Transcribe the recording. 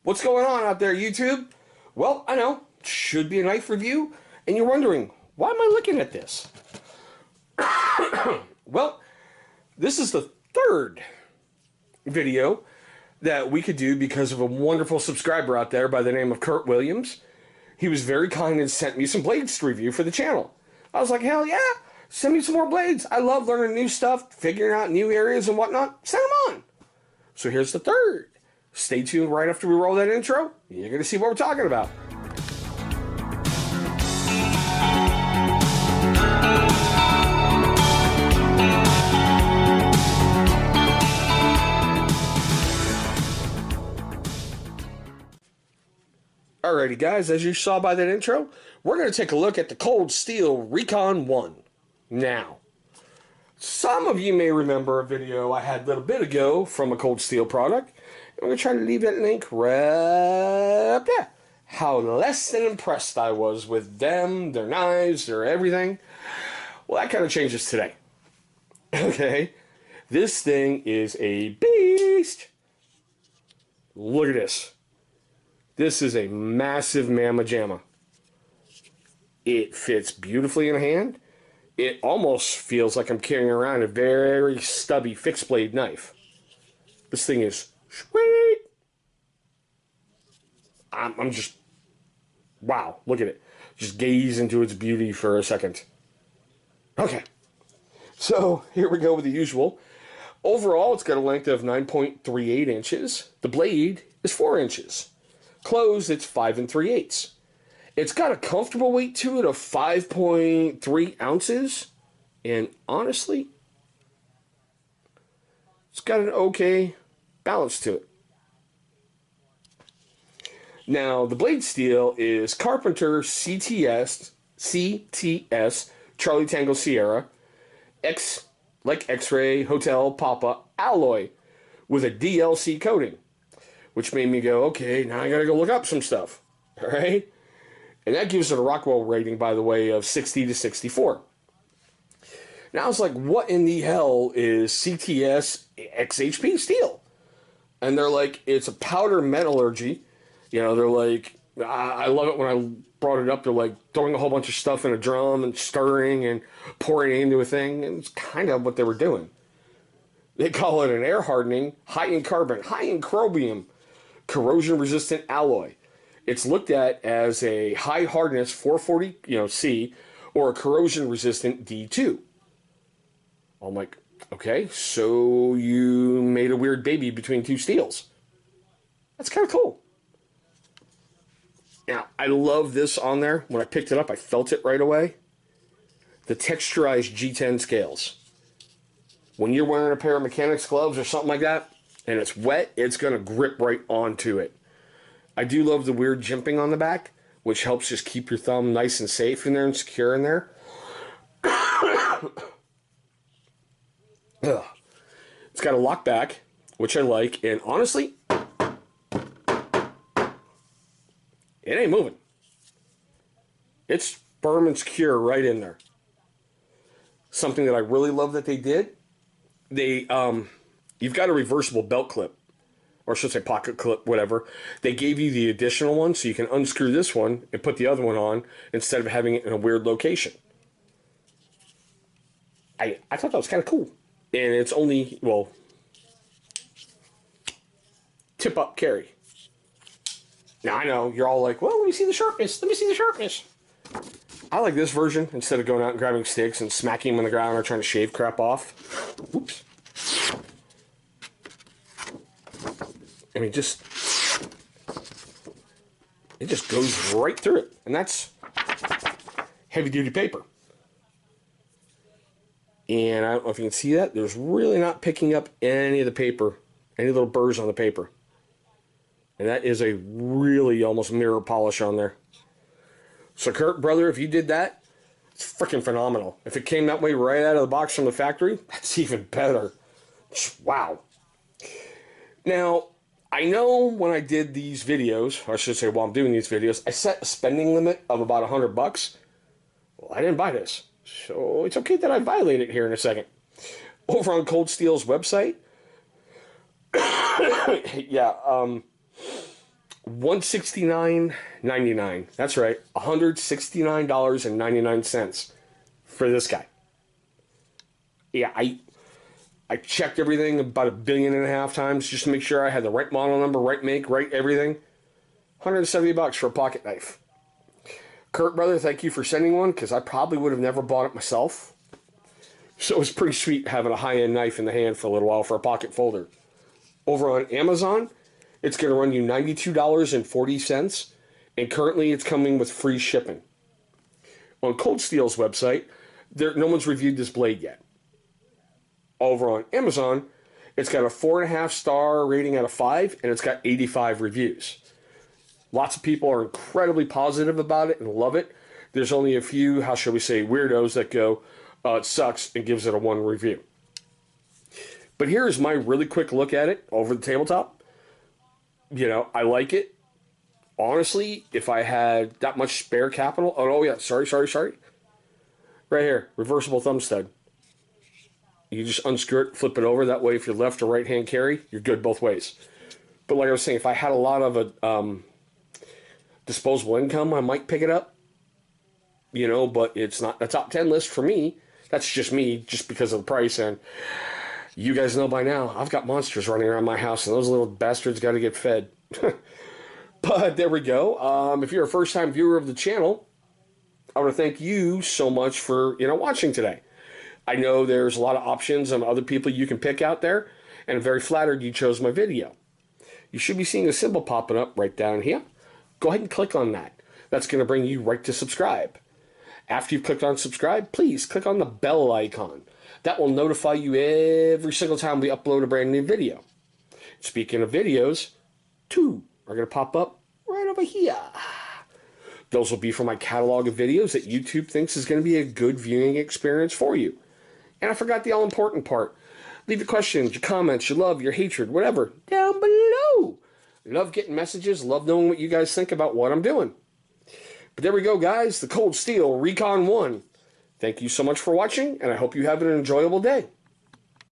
What's going on out there, YouTube? Well, I know, should be a knife review, and you're wondering, why am I looking at this? Well, this is the third video that we could do because of a wonderful subscriber out there by the name of Kurt Williams. He was very kind and sent me some blades to review for the channel. I was like, hell yeah, send me some more blades. I love learning new stuff, figuring out new areas and whatnot. Send them on. So here's the third. Stay tuned right after we roll that intro. You're going to see what we're talking about. Alrighty guys, as you saw by that intro, we're going to take a look at the Cold Steel Recon 1. Now, some of you may remember a video I had a little bit ago from a Cold Steel product. I'm going to try to leave that link right up there. How less than impressed I was with them, their knives, their everything. Well, that kind of changes today. Okay, this thing is a beast. Look at this. This is a massive mamma jamma. It fits beautifully in a hand. It almost feels like I'm carrying around a very stubby fixed blade knife. This thing is sweet. I'm just, wow, look at it. Just gaze into its beauty for a second. Okay, so here we go with the usual. Overall, it's got a length of 9.38 inches. The blade is 4 inches. Closed, it's 5 3/8. It's got a comfortable weight to it of 5.3 ounces. And honestly, it's got an okay balance to it. Now, the blade steel is Carpenter CTS Charlie Tango Sierra X, like X-Ray Hotel Papa alloy with a DLC coating. Which made me go, okay, now I gotta go look up some stuff. Alright? And that gives it a Rockwell rating, by the way, of 60 to 64. Now I was like, what in the hell is CTS XHP steel? And they're like, it's a powder metallurgy. You know, they're like, I love it when I brought it up. They're like throwing a whole bunch of stuff in a drum and stirring and pouring it into a thing. And it's kind of what they were doing. They call it an air hardening, high in carbon, high in chromium, corrosion resistant alloy. It's looked at as a high hardness 440 C or a corrosion resistant D2. I'm like, okay, so you made a weird baby between two steels. That's kind of cool. Now, I love this on there. When I picked it up, I felt it right away. The texturized G10 scales. When you're wearing a pair of mechanics gloves or something like that, and it's wet, it's going to grip right onto it. I do love the weird jimping on the back, which helps just keep your thumb nice and safe in there and secure in there. It's got a lock back, which I like, and honestly, it ain't moving. It's firm and secure right in there. Something that I really love that they did, you've got a reversible belt clip, or I should say pocket clip, whatever. They gave you the additional one so you can unscrew this one and put the other one on instead of having it in a weird location. I thought that was kind of cool. And it's only, well, tip up carry. Now I know you're all like, well, let me see the sharpness. Let me see the sharpness. I like this version instead of going out and grabbing sticks and smacking them on the ground or trying to shave crap off. Oops. I mean, it just goes right through it. And that's heavy-duty paper. And I don't know if you can see that. There's really not picking up any of the paper, any little burrs on the paper. And that is a really almost mirror polish on there. So Kurt, brother, if you did that, it's freaking phenomenal. If it came that way right out of the box from the factory, that's even better. Wow. Now, I know when I did these videos, or I should say while I'm doing these videos, I set a spending limit of about $100. Well, I didn't buy this. So it's okay that I violate it here in a second. Over on Cold Steel's website, yeah, $169.99. That's right, $169.99 for this guy. Yeah, I checked everything about 1.5 billion times just to make sure I had the right model number, right make, right everything. $170 for a pocket knife. Kurt, brother, thank you for sending one, because I probably would have never bought it myself. So it was pretty sweet having a high-end knife in the hand for a little while for a pocket folder. Over on Amazon, it's going to run you $92.40, and currently it's coming with free shipping. On Cold Steel's website, no one's reviewed this blade yet. Over on Amazon, it's got a 4.5-star rating out of 5, and it's got 85 reviews. Lots of people are incredibly positive about it and love it. There's only a few, how shall we say, weirdos that go, it sucks, and gives it a 1 review. But here's my really quick look at it over the tabletop. You know, I like it. Honestly, if I had that much spare capital... Oh, yeah, sorry. Right here, reversible thumb stud. You just unscrew it, flip it over. That way, if you're left or right-hand carry, you're good both ways. But like I was saying, if I had a lot of disposable income, I might pick it up. You know, but it's not a top 10 list for me. That's just me, just because of the price. And you guys know by now, I've got monsters running around my house, and those little bastards got to get fed. But there we go. If you're a first-time viewer of the channel, I want to thank you so much for, watching today. I know there's a lot of options and other people you can pick out there, and I'm very flattered you chose my video. You should be seeing a symbol popping up right down here. Go ahead and click on that. That's going to bring you right to subscribe. After you've clicked on subscribe, please click on the bell icon. That will notify you every single time we upload a brand new video. Speaking of videos, 2 are going to pop up right over here. Those will be for my catalog of videos that YouTube thinks is going to be a good viewing experience for you. And I forgot the all-important part. Leave your questions, your comments, your love, your hatred, whatever, down below. Love getting messages, love knowing what you guys think about what I'm doing. But there we go, guys. The Cold Steel Recon 1. Thank you so much for watching, and I hope you have an enjoyable day.